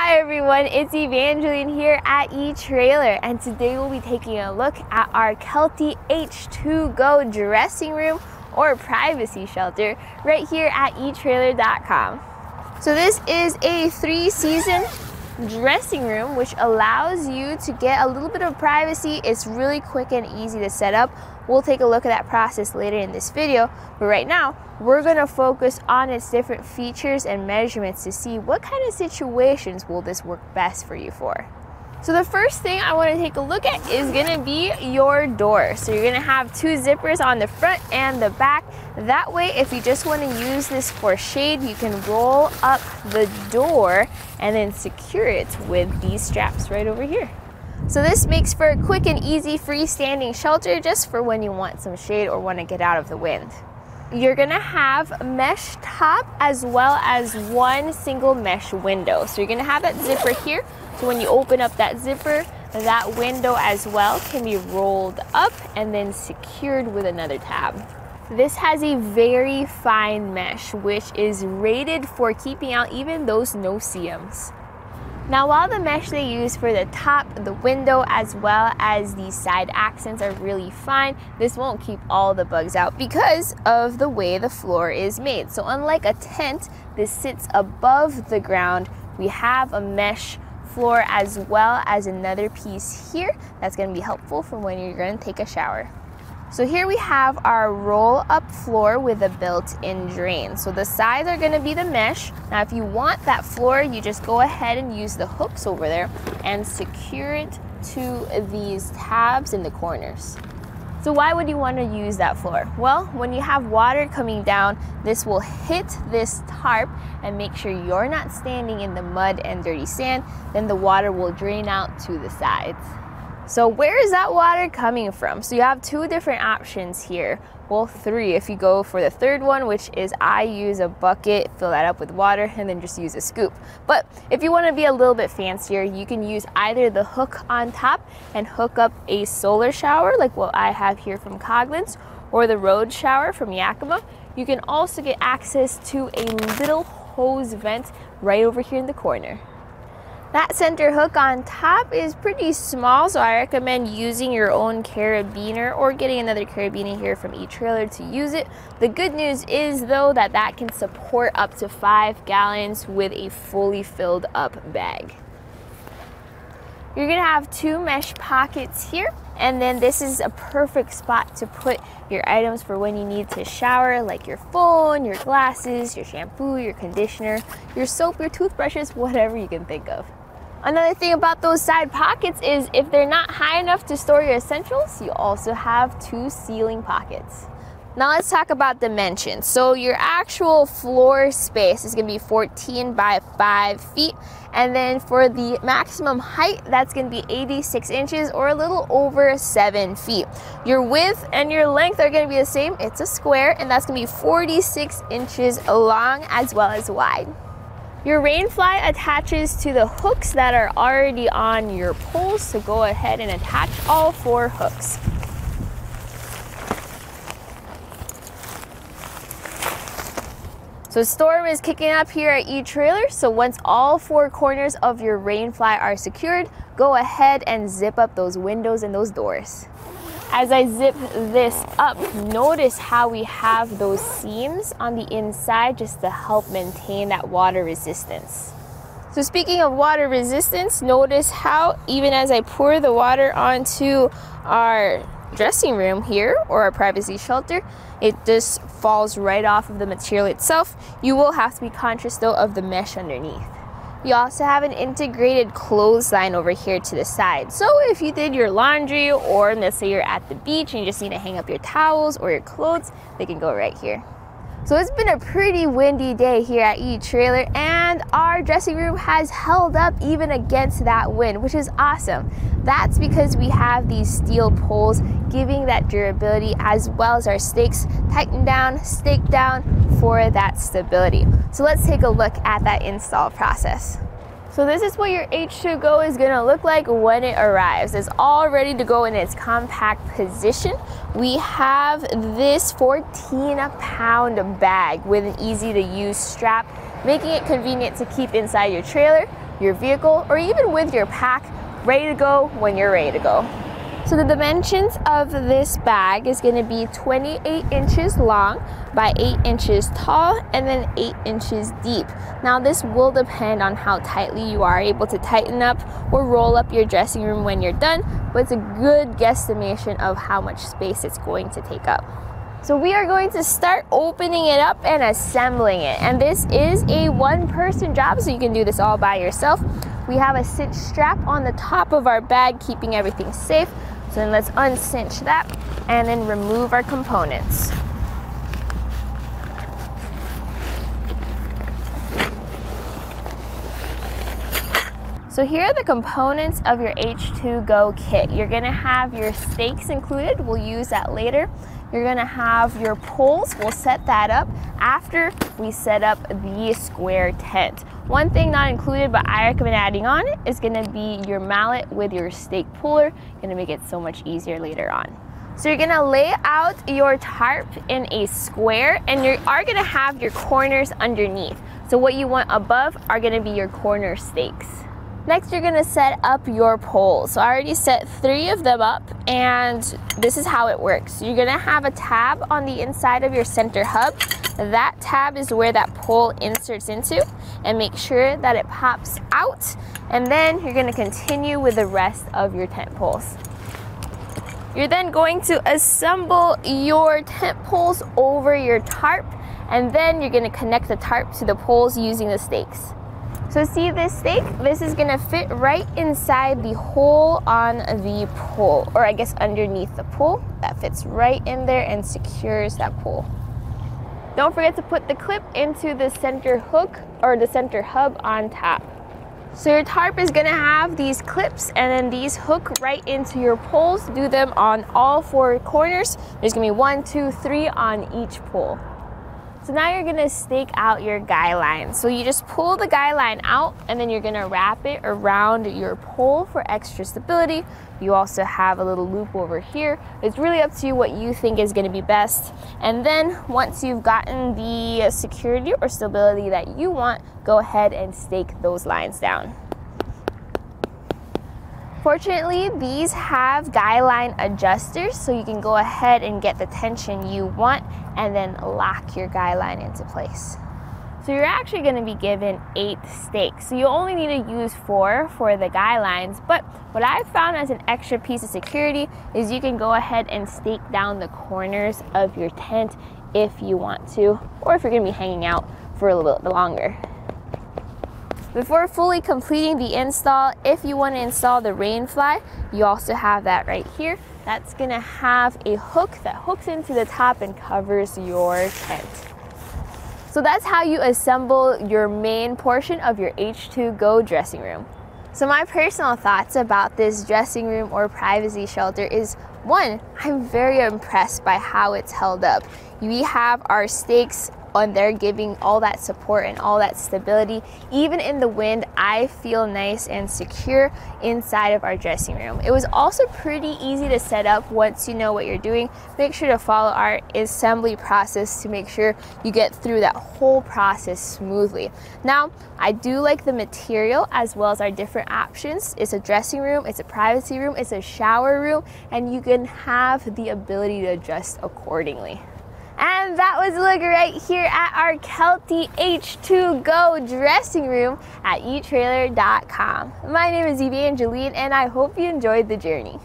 Hi everyone, it's Evangeline here at eTrailer, and today we'll be taking a look at our Kelty H2Go dressing room or privacy shelter right here at eTrailer.com. So this is a 3-season dressing room which allows you to get a little bit of privacy. It's really quick and easy to set up. We'll take a look at that process later in this video, but right now we're going to focus on its different features and measurements to see what kind of situations will this work best for you for. So the first thing I want to take a look at is going to be your door. So you're going to have 2 zippers on the front and the back. That way, if you just want to use this for shade, you can roll up the door and then secure it with these straps right over here. So this makes for a quick and easy freestanding shelter just for when you want some shade or want to get out of the wind. You're going to have mesh top as well as 1 single mesh window. So you're going to have that zipper here. So when you open up that zipper, that window as well can be rolled up and then secured with another tab. This has a very fine mesh which is rated for keeping out even those no-see-ums. Now while the mesh they use for the top, the window, as well as the side accents are really fine, this won't keep all the bugs out because of the way the floor is made. So unlike a tent, this sits above the ground. We have a mesh floor as well as another piece here that's going to be helpful for when you're going to take a shower. So here we have our roll-up floor with a built-in drain. So the sides are going to be the mesh. Now if you want that floor, you just go ahead and use the hooks over there and secure it to these tabs in the corners. So why would you want to use that floor? Well, when you have water coming down, this will hit this tarp and make sure you're not standing in the mud and dirty sand. Then the water will drain out to the sides. So where is that water coming from? So you have 2 different options here. Well, 3 if you go for the third one, which is I use a bucket, fill that up with water, and then just use a scoop. But if you want to be a little bit fancier, you can use either the hook on top and hook up a solar shower like what I have here from Coglins, or the road shower from Yakima. You can also get access to a little hose vent right over here in the corner. That center hook on top is pretty small, so I recommend using your own carabiner or getting another carabiner here from eTrailer to use it. The good news is though that can support up to 5 gallons with a fully filled up bag. You're gonna have 2 mesh pockets here, and then this is a perfect spot to put your items for when you need to shower, like your phone, your glasses, your shampoo, your conditioner, your soap, your toothbrushes, whatever you can think of. Another thing about those side pockets is if they're not high enough to store your essentials, you also have 2 ceiling pockets. Now let's talk about dimensions. So your actual floor space is going to be 14 by 5 feet. And then for the maximum height, that's going to be 86 inches or a little over 7 feet. Your width and your length are going to be the same. It's a square, and that's going to be 46 inches long as well as wide. Your rain fly attaches to the hooks that are already on your poles, so go ahead and attach all 4 hooks. So storm is kicking up here at eTrailer, so once all 4 corners of your rain fly are secured, go ahead and zip up those windows and those doors. As I zip this up, notice how we have those seams on the inside just to help maintain that water resistance. So speaking of water resistance, notice how even as I pour the water onto our dressing room here or our privacy shelter, it just falls right off of the material itself. You will have to be conscious though of the mesh underneath. You also have an integrated clothesline over here to the side. So if you did your laundry, or let's say you're at the beach and you just need to hang up your towels or your clothes, they can go right here. So it's been a pretty windy day here at eTrailer, and our dressing room has held up even against that wind, which is awesome. That's because we have these steel poles giving that durability, as well as our stakes tightened down, staked down for that stability. So let's take a look at that install process. So this is what your H2Go is going to look like when it arrives. It's all ready to go in its compact position. We have this 14-pound bag with an easy to use strap, making it convenient to keep inside your trailer. your vehicle, or even with your pack, ready to go when you're ready to go. So the dimensions of this bag is going to be 28 inches long by 8 inches tall and then 8 inches deep. Now this will depend on how tightly you are able to tighten up or roll up your dressing room when you're done, but it's a good guesstimation of how much space it's going to take up. So we are going to start opening it up and assembling it. And this is a one-person job, so you can do this all by yourself. We have a cinch strap on the top of our bag, keeping everything safe. So then let's uncinch that and then remove our components. So here are the components of your H2Go kit. You're gonna have your stakes included, we'll use that later. You're gonna have your poles, we'll set that up after we set up the square tent. One thing not included, but I recommend adding on it, is gonna be your mallet with your stake puller. Gonna make it so much easier later on. So you're gonna lay out your tarp in a square, and you are gonna have your corners underneath. So what you want above are gonna be your corner stakes. Next, you're gonna set up your poles. So I already set 3 of them up, and this is how it works. You're gonna have a tab on the inside of your center hub. That tab is where that pole inserts into, and make sure that it pops out. And then you're gonna continue with the rest of your tent poles. You're then going to assemble your tent poles over your tarp, and then you're gonna connect the tarp to the poles using the stakes. So see this stake? This is gonna fit right inside the hole on the pole, or I guess underneath the pole. That fits right in there and secures that pole. Don't forget to put the clip into the center hook or the center hub on top. So your tarp is gonna have these clips, and then these hook right into your poles. Do them on all 4 corners. There's gonna be 1, 2, 3 on each pole. So now you're gonna stake out your guy line. So you just pull the guy line out, and then you're gonna wrap it around your pole for extra stability. You also have a little loop over here. It's really up to you what you think is gonna be best. And then once you've gotten the security or stability that you want, go ahead and stake those lines down. Fortunately, these have guy line adjusters, so you can go ahead and get the tension you want and then lock your guy line into place. So you're actually going to be given 8 stakes. So you only need to use 4 for the guy lines, but what I've found as an extra piece of security is you can go ahead and stake down the corners of your tent if you want to, or if you're going to be hanging out for a little bit longer. Before fully completing the install, if you want to install the Rainfly, you also have that right here. That's going to have a hook that hooks into the top and covers your tent. So that's how you assemble your main portion of your H2Go dressing room. So my personal thoughts about this dressing room or privacy shelter is, 1, I'm very impressed by how it's held up. We have our stakes and they're giving all that support and all that stability. Even in the wind, I feel nice and secure inside of our dressing room. It was also pretty easy to set up once you know what you're doing. Make sure to follow our assembly process to make sure you get through that whole process smoothly. Now, I do like the material as well as our different options. It's a dressing room, it's a privacy room, it's a shower room, and you can have the ability to adjust accordingly. And that was a look right here at our Kelty H2Go dressing room at eTrailer.com. My name is Evangeline, and I hope you enjoyed the journey.